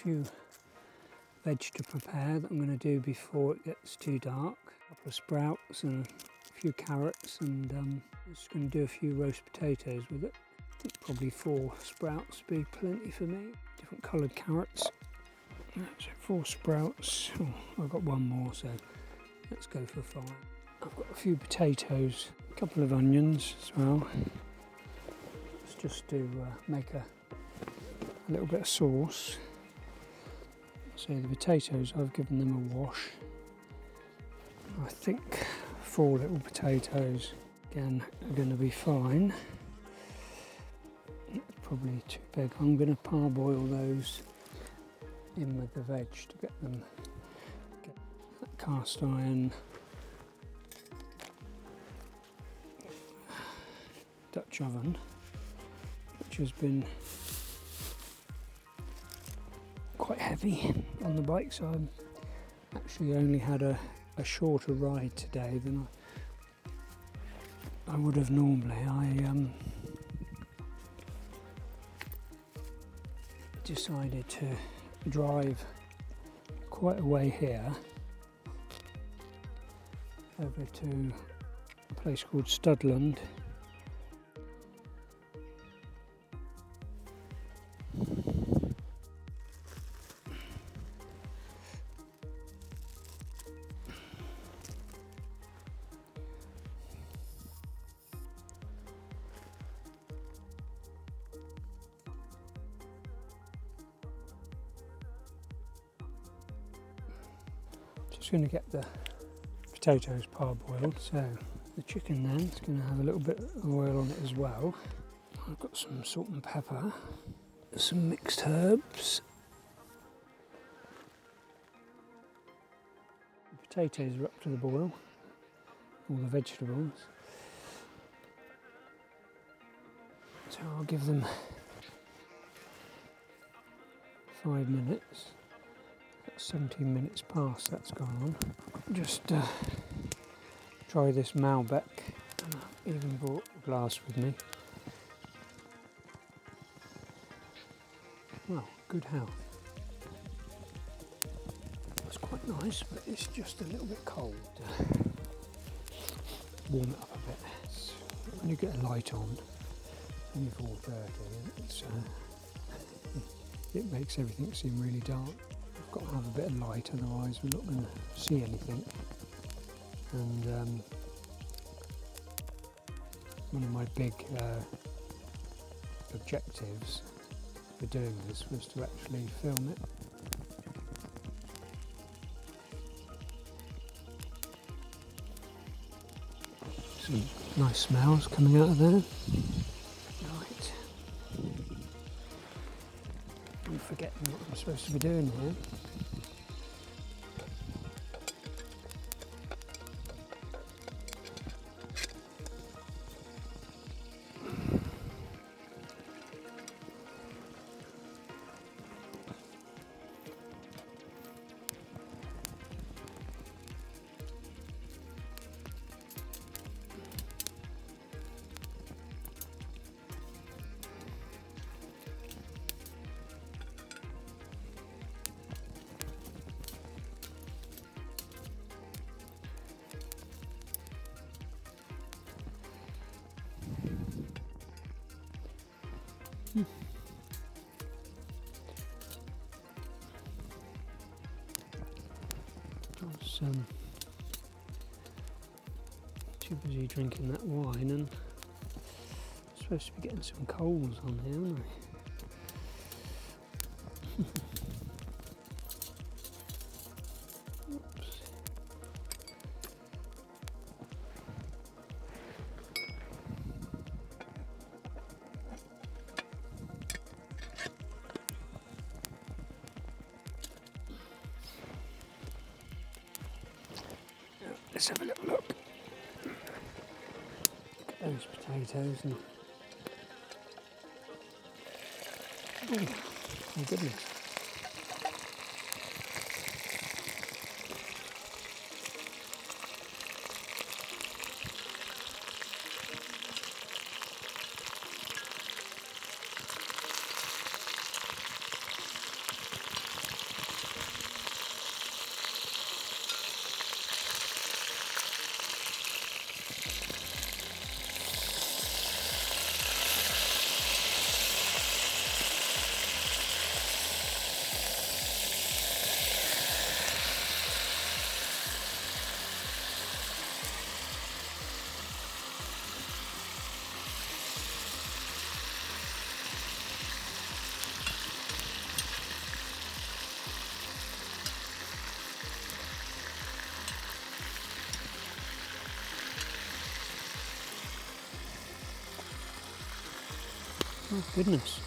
few veg to prepare that I'm going to do before it gets too dark. A couple of sprouts and a few carrots, and I'm just going to do a few roast potatoes with it. I think probably 4 sprouts would be plenty for me. Different coloured carrots. So 4 sprouts. Oh, I've got one more, so let's go for 5. I've got a few potatoes, a couple of onions as well. It's just to make a little bit of sauce. So the potatoes, I've given them a wash. I think 4 little potatoes, again, are going to be fine. It's probably too big. I'm going to parboil those in with the veg to get that cast iron Dutch oven, which has been quite heavy on the bike, so I actually only had a shorter ride today than I would have normally. I decided to drive quite a way here over to a place called Studland. Just going to get the potatoes parboiled, so the chicken then is going to have a little bit of oil on it as well. I've got some salt and pepper, some mixed herbs. The potatoes are up to the boil, all the vegetables. So I'll give them 5 minutes. 17 minutes past, that's gone on. Just try this Malbec. I even brought a glass with me. Well, good health. It's quite nice, but it's just a little bit cold. Warm it up a bit. When you get a light on, only 4:30, it makes everything seem really dark. Got to have a bit of light, otherwise we're not going to see anything. And one of my big objectives for doing this was to actually film it. Some nice smells coming out of there. Right. I'm forgetting what I'm supposed to be doing here. I was too busy drinking that wine, and I'm supposed to be getting some coals on here, aren't I? Let's have a little look. Look at those potatoes and oh my goodness. Oh goodness.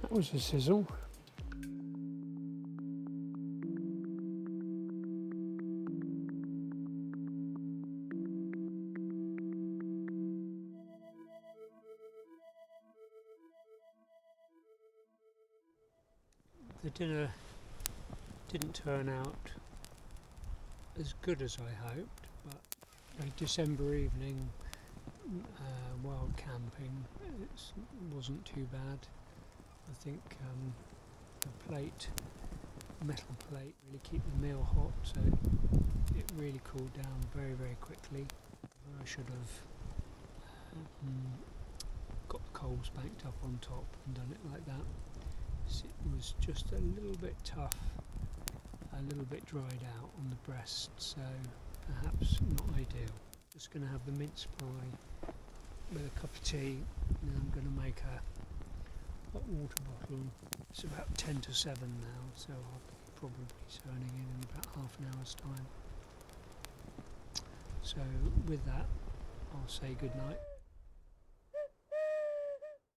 That was a sizzle. The dinner didn't turn out as good as I hoped, but a December evening while camping, it wasn't too bad. I think the metal plate really keep the meal hot, so it really cooled down very, very quickly. I should have got the coals banked up on top and done it like that. It was just a little bit tough, a little bit dried out on the breast, so perhaps not ideal. Just going to have the mince pie with a cup of tea, and I'm going to make a hot water bottle. It's about 10 to 7 now, so I'll probably be turning in about half an hour's time. So with that, I'll say good night.